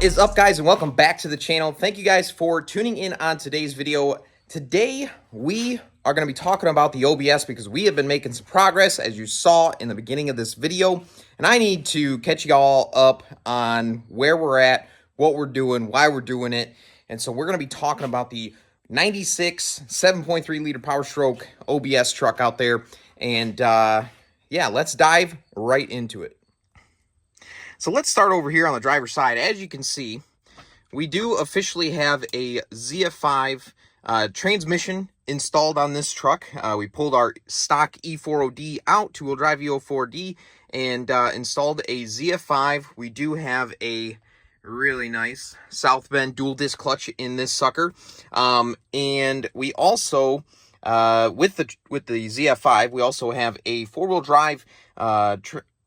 What is up, guys, and welcome back to the channel. Thank you guys for tuning in on today's video. Today we are going to be talking about the OBS because we have been making some progress, as you saw in the beginning of this video, and I need to catch you all up on where we're at, what we're doing, why we're doing it. And so we're going to be talking about the 96 7.3 liter Power Stroke OBS truck out there, and yeah, let's dive right into it. So let's start over here on the driver's side. As you can see, we do officially have a ZF5 transmission installed on this truck. We pulled our stock E40D out, two-wheel drive E04D, and installed a ZF5. We do have a really nice South Bend dual disc clutch in this sucker. And we also, with the ZF5, we also have a four-wheel drive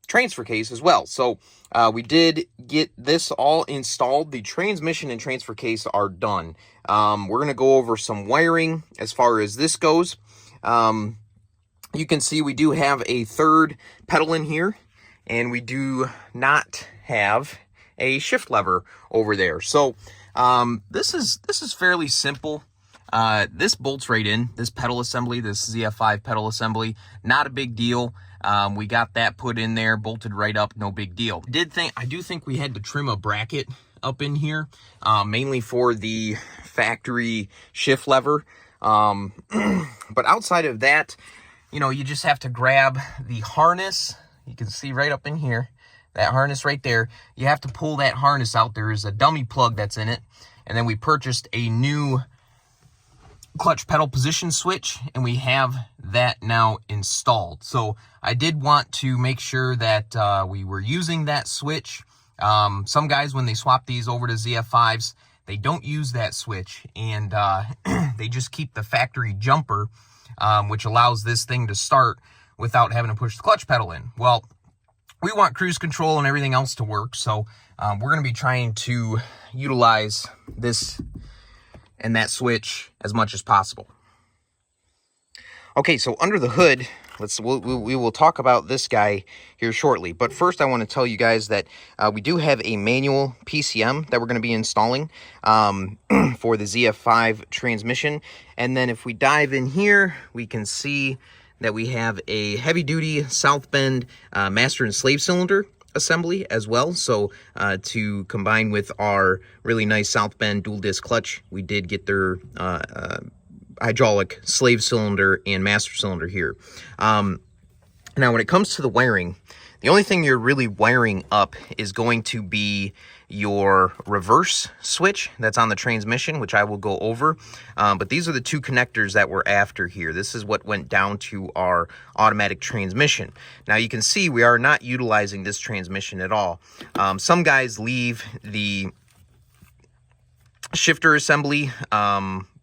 transfer case as well. So we did get this all installed. The transmission and transfer case are done. We're going to go over some wiring as far as this goes. You can see we do have a third pedal in here, and we do not have a shift lever over there. So this is fairly simple. This bolts right in, this pedal assembly, this ZF5 pedal assembly, not a big deal. We got that put in there, bolted right up, no big deal. I do think we had to trim a bracket up in here, mainly for the factory shift lever. But outside of that, you know, you just have to grab the harness. You can see right up in here, that harness right there. You have to pull that harness out. There is a dummy plug that's in it. And then we purchased a new clutch pedal position switch, and we have that now installed. So I did want to make sure that we were using that switch. Some guys, when they swap these over to ZF5s, they don't use that switch, and they just keep the factory jumper, which allows this thing to start without having to push the clutch pedal in. Well, we want cruise control and everything else to work, so we're going to be trying to utilize this and that switch as much as possible. Okay, so under the hood, we will talk about this guy here shortly. But first, I want to tell you guys that we do have a manual PCM that we're going to be installing for the ZF5 transmission. And then if we dive in here, we can see that we have a heavy-duty South Bend master and slave cylinder assembly as well. So to combine with our really nice South Bend dual disc clutch, we did get their hydraulic slave cylinder and master cylinder here. Now when it comes to the wiring, the only thing you're really wiring up is going to be your reverse switch that's on the transmission, which I will go over. But these are the two connectors that we're after here. This is what went down to our automatic transmission. Now you can see we are not utilizing this transmission at all. Some guys leave the shifter assembly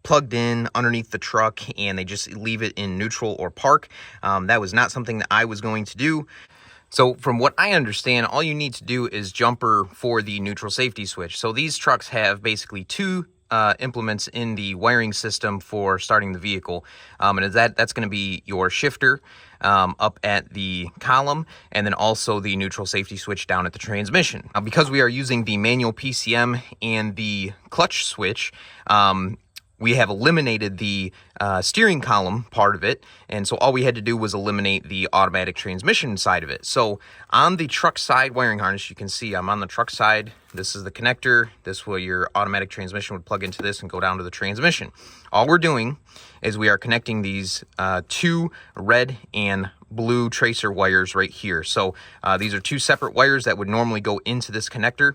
plugged in underneath the truck, and they just leave it in neutral or park. That was not something that I was going to do. So from what I understand, all you need to do is jumper for the neutral safety switch. So these trucks have basically two implements in the wiring system for starting the vehicle. And that's going to be your shifter up at the column, and then also the neutral safety switch down at the transmission. Now, because we are using the manual PCM and the clutch switch, we have eliminated the steering column part of it, and so all we had to do was eliminate the automatic transmission side of it. So on the truck side wiring harness, you can see I'm on the truck side. This is the connector. This where your automatic transmission would plug into this and go down to the transmission. All we're doing is we are connecting these two red and blue tracer wires right here. So these are two separate wires that would normally go into this connector.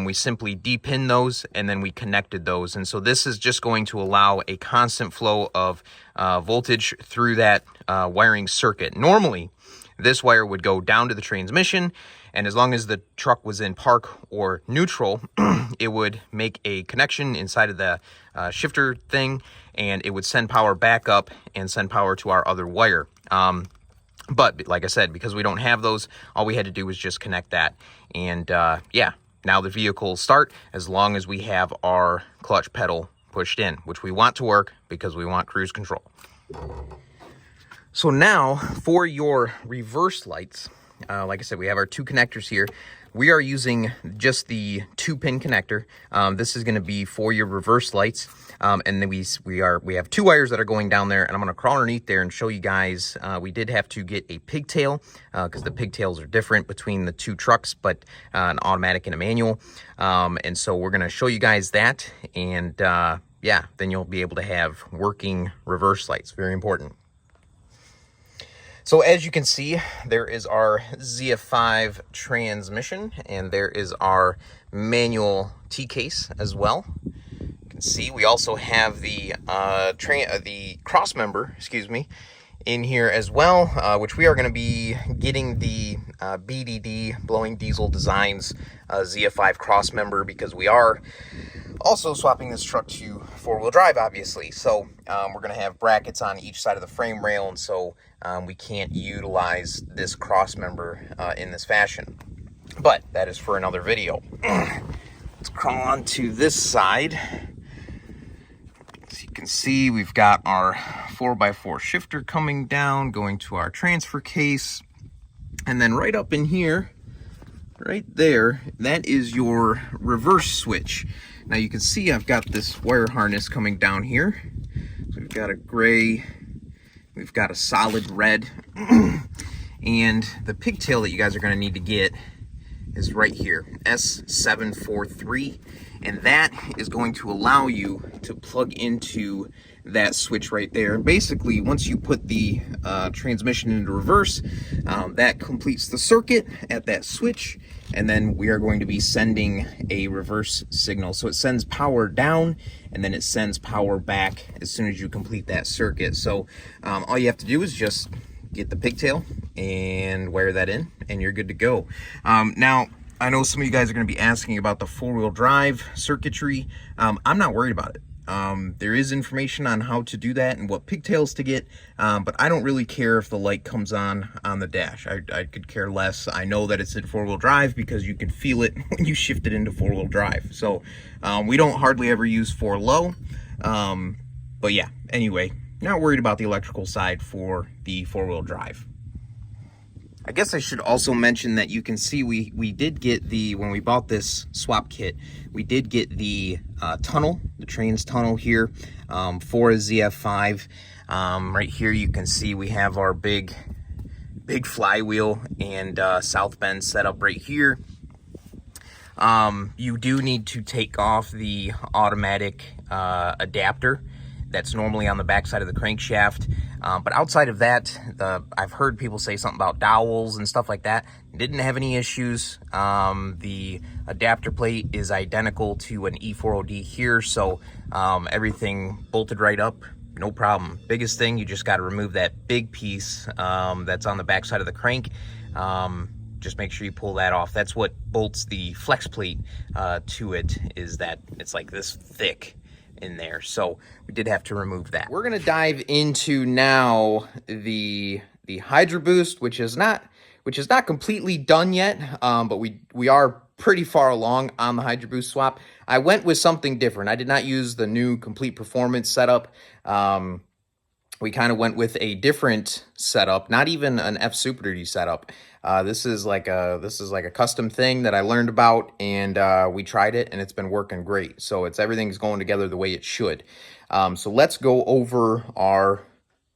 We simply de-pin those, and then we connected those. And so this is just going to allow a constant flow of voltage through that wiring circuit. Normally, this wire would go down to the transmission, and as long as the truck was in park or neutral, it would make a connection inside of the shifter thing, and it would send power back up and send power to our other wire. But like I said, because we don't have those, all we had to do was just connect that. And yeah. Now the vehicle will start as long as we have our clutch pedal pushed in, which we want to work because we want cruise control. So now for your reverse lights, like I said, we have our two connectors here. we are using just the 2-pin connector. This is going to be for your reverse lights. And then we have 2 wires that are going down there, and I'm going to crawl underneath there and show you guys. We did have to get a pigtail because the pigtails are different between the 2 trucks, but an automatic and a manual. And so we're going to show you guys that, and yeah, then you'll be able to have working reverse lights. Very important. So as you can see, there is our ZF5 transmission, and there is our manual T-case as well. You can see we also have the cross member, in here as well, which we are going to be getting the BDD, Blowing Diesel Designs ZF5 cross member, because we are also swapping this truck to 4-wheel drive, obviously. So we're going to have brackets on each side of the frame rail, and so we can't utilize this cross member in this fashion. But that is for another video. Let's crawl on to this side. As you can see, we've got our 4x4 shifter coming down, going to our transfer case. And then right up in here, right there, that is your reverse switch. Now you can see I've got this wire harness coming down here. So we've got a gray, we've got a solid red, and the pigtail that you guys are going to need to get is right here, S743, and that is going to allow you to plug into that switch right there. And basically, once you put the transmission into reverse, that completes the circuit at that switch, and then we are going to be sending a reverse signal. So it sends power down, and then it sends power back as soon as you complete that circuit. So all you have to do is just get the pigtail and wire that in, and you're good to go. Now, I know some of you guys are going to be asking about the 4-wheel drive circuitry. I'm not worried about it. There is information on how to do that and what pigtails to get, but I don't really care if the light comes on the dash. I could care less. I know that it's in 4-wheel drive because you can feel it when you shift it into 4-wheel drive. So we don't hardly ever use 4-low, but yeah, anyway, not worried about the electrical side for the 4-wheel drive. I guess I should also mention that you can see we did get when we bought this swap kit, we did get the tunnel, the trans tunnel here for a ZF5. Right here you can see we have our big flywheel and south bend set up right here. You do need to take off the automatic adapter that's normally on the backside of the crankshaft. But outside of that, I've heard people say something about dowels and stuff like that. Didn't have any issues. The adapter plate is identical to an E40D here, so everything bolted right up, no problem. Biggest thing, you just got to remove that big piece that's on the backside of the crank. Just make sure you pull that off. That's what bolts the flex plate to it, is that it's like this thick in there, so we did have to remove that. We're gonna dive into now the HYDROBOOST, which is not completely done yet, but we are pretty far along on the HYDROBOOST swap. I went with something different. I did not use the new complete performance setup. We kind of went with a different setup, not even an F Super Duty setup. This is like a custom thing that I learned about, and we tried it, and it's been working great. So everything's going together the way it should. So let's go over our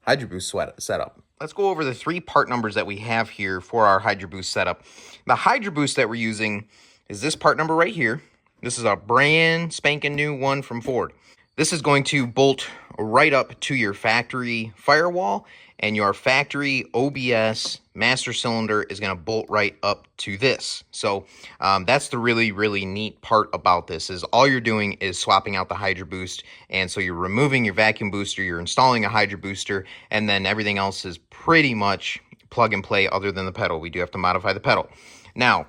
HYDROBOOST setup. Let's go over the 3 part numbers that we have here for our HYDROBOOST setup. The HYDROBOOST that we're using is this part number right here. This is a brand spanking new one from Ford. This is going to bolt right up to your factory firewall, and your factory OBS master cylinder is going to bolt right up to this. So that's the really, really neat part about this, is all you're doing is swapping out the HYDROBOOST, and so you're removing your vacuum booster, you're installing a HYDROBOOSTer, and then everything else is pretty much plug and play other than the pedal. We do have to modify the pedal. Now,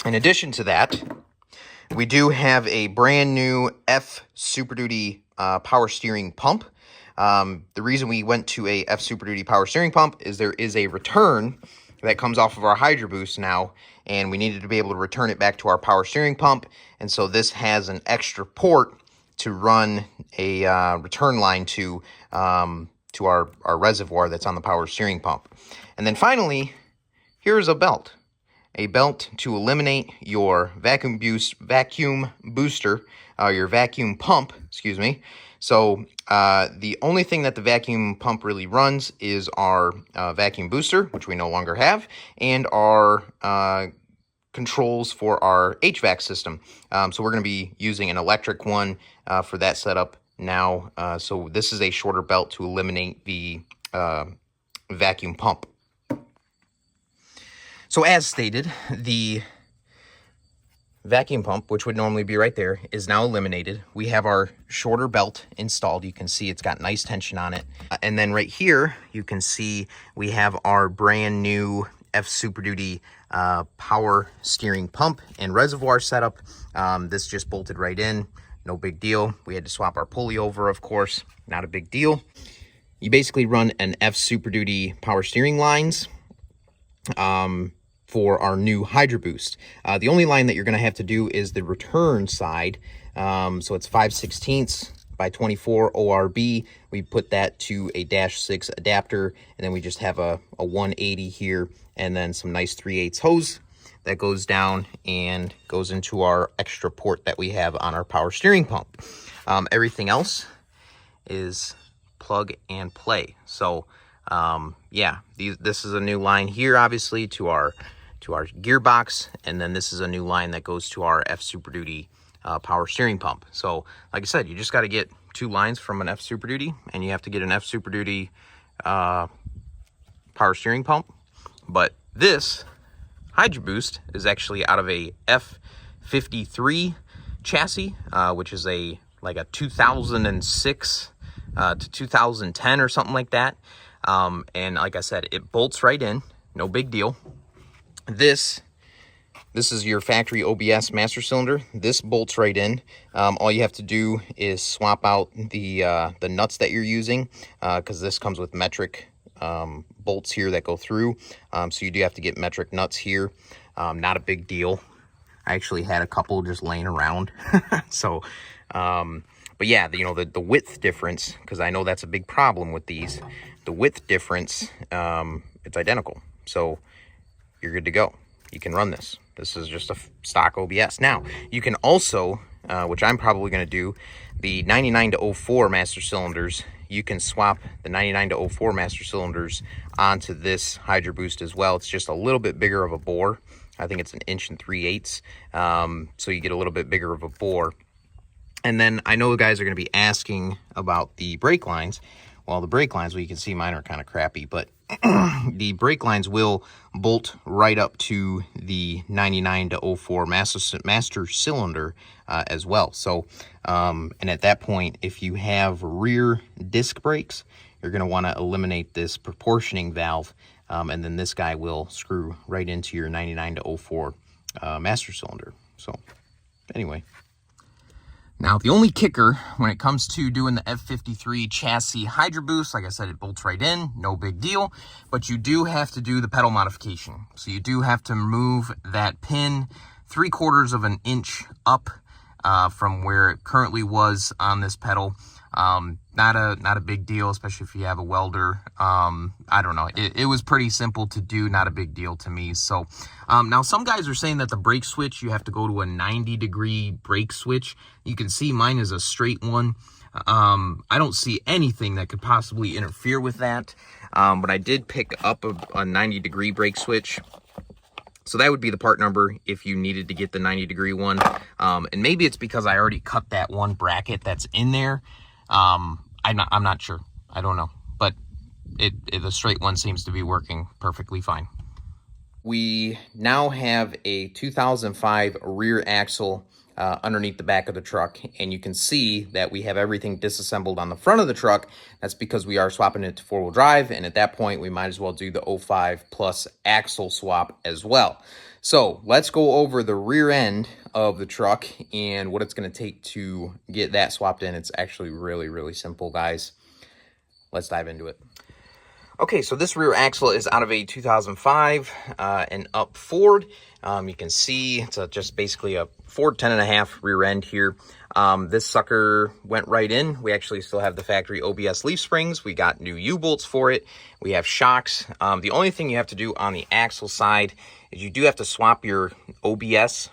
in addition to that, we do have a brand new F Super Duty power steering pump. The reason we went to a F Super Duty power steering pump is there is a return that comes off of our HYDROBOOST now, and we needed to be able to return it back to our power steering pump, and so this has an extra port to run a return line to our reservoir that's on the power steering pump. And then finally, here's a belt. a belt to eliminate your vacuum booster, your vacuum pump, excuse me. So the only thing that the vacuum pump really runs is our vacuum booster, which we no longer have, and our controls for our HVAC system. So we're going to be using an electric one for that setup now. So this is a shorter belt to eliminate the vacuum pump. So as stated, the vacuum pump, which would normally be right there, is now eliminated. We have our shorter belt installed. You can see it's got nice tension on it. And then right here, you can see we have our brand new F Super Duty power steering pump and reservoir setup. This just bolted right in. No big deal. We had to swap our pulley over, of course. Not a big deal. You basically run an F Super Duty power steering lines for our new HYDROBOOST. The only line that you're going to have to do is the return side. So it's 5/16 by 24 ORB. We put that to a -6 adapter, and then we just have a 180 here, and then some nice 3/8 hose that goes down and goes into our extra port that we have on our power steering pump. Everything else is plug and play. So yeah, this is a new line here, obviously, to our gearbox, and then this is a new line that goes to our F Super Duty power steering pump. So like I said, you just got to get 2 lines from an F Super Duty, and you have to get an F Super Duty power steering pump. But this HYDROBOOST is actually out of a F53 chassis, which is like a 2006 to 2010 or something like that. And like I said, it bolts right in, no big deal. This is your factory OBS master cylinder. This bolts right in. All you have to do is swap out the nuts that you're using, because this comes with metric bolts here that go through. So you do have to get metric nuts here. Not a big deal. I actually had a couple just laying around. So, but yeah, the width difference, because I know that's a big problem with these. The width difference, it's identical. So you're good to go. You can run this. This is just a stock OBS. Now, you can also, which I'm probably going to do, the 99 to 04 master cylinders, you can swap the 99 to 04 master cylinders onto this HYDROBOOST as well. It's just a little bit bigger of a bore. I think it's 1 3/8. So you get a little bit bigger of a bore. And then I know the guys are going to be asking about the brake lines. Well, the brake lines, well, you can see mine are kind of crappy, but the brake lines will bolt right up to the 99 to 04 master cylinder as well. So, and at that point, if you have rear disc brakes, you're going to want to eliminate this proportioning valve, and then this guy will screw right into your 99 to 04 master cylinder. So, anyway. Now, the only kicker when it comes to doing the F53 chassis HYDROBOOST, like I said, it bolts right in, no big deal, but you do have to do the pedal modification. So you do have to move that pin 3/4 of an inch up from where it currently was on this pedal. Not a big deal, especially if you have a welder. I don't know. It was pretty simple to do, not a big deal to me. So, now some guys are saying that the brake switch, you have to go to a 90-degree brake switch. You can see mine is a straight one. I don't see anything that could possibly interfere with that. But I did pick up a 90-degree brake switch. So that would be the part number if you needed to get the 90-degree one. And maybe it's because I already cut that one bracket that's in there. I'm not sure. I don't know. But the straight one seems to be working perfectly fine. We now have a 2005 rear axle underneath the back of the truck, and you can see that we have everything disassembled on the front of the truck. That's because we are swapping it to 4-wheel drive, and at that point we might as well do the 05 plus axle swap as well. So let's go over the rear end of the truck and what it's going to take to get that swapped in. It's actually really, really simple, guys. Let's dive into it. Okay, so this rear axle is out of a 2005 and up Ford. You can see it's just basically a Ford 10.5 rear end here. This sucker went right in. We actually still have the factory OBS leaf springs. We got new U-bolts for it. We have shocks. The only thing you have to do on the axle side is you do have to swap your OBS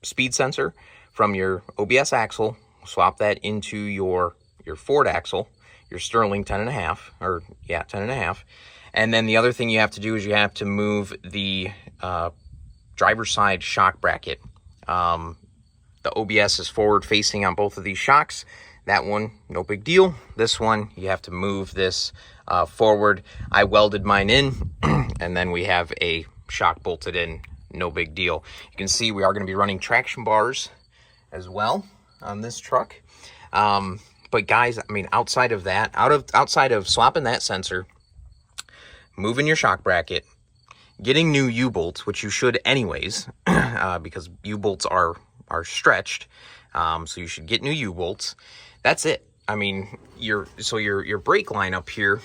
speed sensor from your OBS axle, swap that into your Ford axle, your Sterling 10.5, or yeah, 10.5. And then the other thing you have to do is you have to move the driver's side shock bracket. The OBS is forward facing on both of these shocks. That one, no big deal. This one, you have to move this forward. I welded mine in, and then we have a shock bolted in, no big deal. You can see we are going to be running traction bars as well on this truck. But guys, I mean, outside of that, outside of swapping that sensor, moving your shock bracket, getting new U-bolts, which you should anyways, because U-bolts are stretched, so you should get new U-bolts. That's it. I mean, your brake line up here,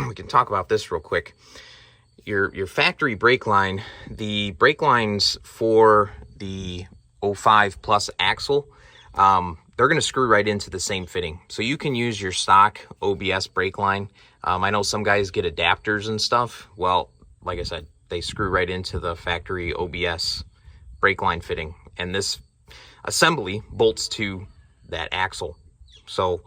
we can talk about this real quick. Your factory brake line, the brake lines for the 05 plus axle, they're going to screw right into the same fitting. So you can use your stock OBS brake line. I know some guys get adapters and stuff. Well, like I said, they screw right into the factory OBS brake line fitting. And this assembly bolts to that axle. So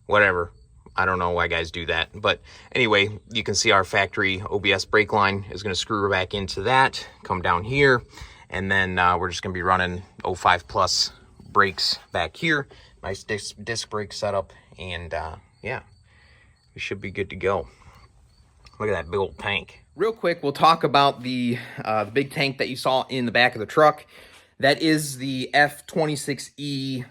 whatever. I don't know why guys do that. But anyway, you can see our factory OBS brake line is going to screw back into that, come down here. And then we're just going to be running 05 plus brakes back here. Nice disc brake setup, and yeah, we should be good to go. Look at that big old tank. Real quick, we'll talk about the big tank that you saw in the back of the truck. That is the F26E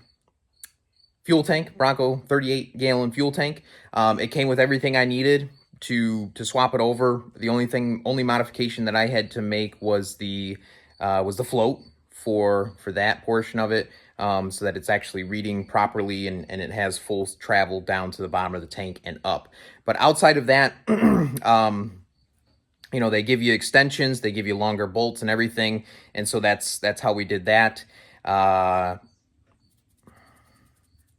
fuel tank, Bronco 38-gallon fuel tank. It came with everything I needed to swap it over. The only modification that I had to make was the float for that portion of it. So that it's actually reading properly and it has full travel down to the bottom of the tank and up. But outside of that, you know, they give you extensions, they give you longer bolts and everything. And so that's how we did that.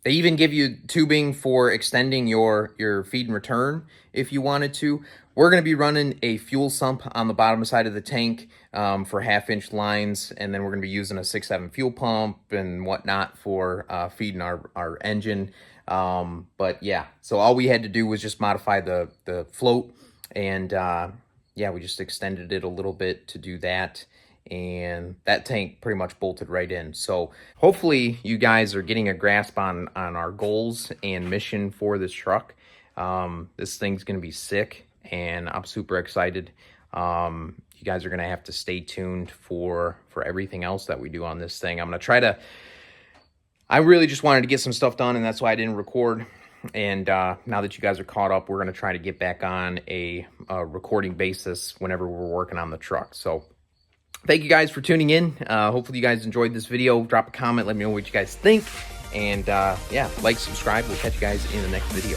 They even give you tubing for extending your feed and return if you wanted to. We're going to be running a fuel sump on the bottom side of the tank for 1/2-inch lines, and then we're going to be using a 6.7 fuel pump and whatnot for feeding our engine. But yeah, so all we had to do was just modify the float, and yeah, we just extended it a little bit to do that. And that tank pretty much bolted right in. So hopefully you guys are getting a grasp on our goals and mission for this truck. This thing's going to be sick, and I'm super excited. You guys are going to have to stay tuned for everything else that we do on this thing. I'm going to try to, I really just wanted to get some stuff done, and that's why I didn't record. And now that you guys are caught up, we're going to try to get back on a recording basis whenever we're working on the truck. So thank you guys for tuning in. Hopefully you guys enjoyed this video. Drop a comment. Let me know what you guys think. And yeah, like, subscribe. We'll catch you guys in the next video.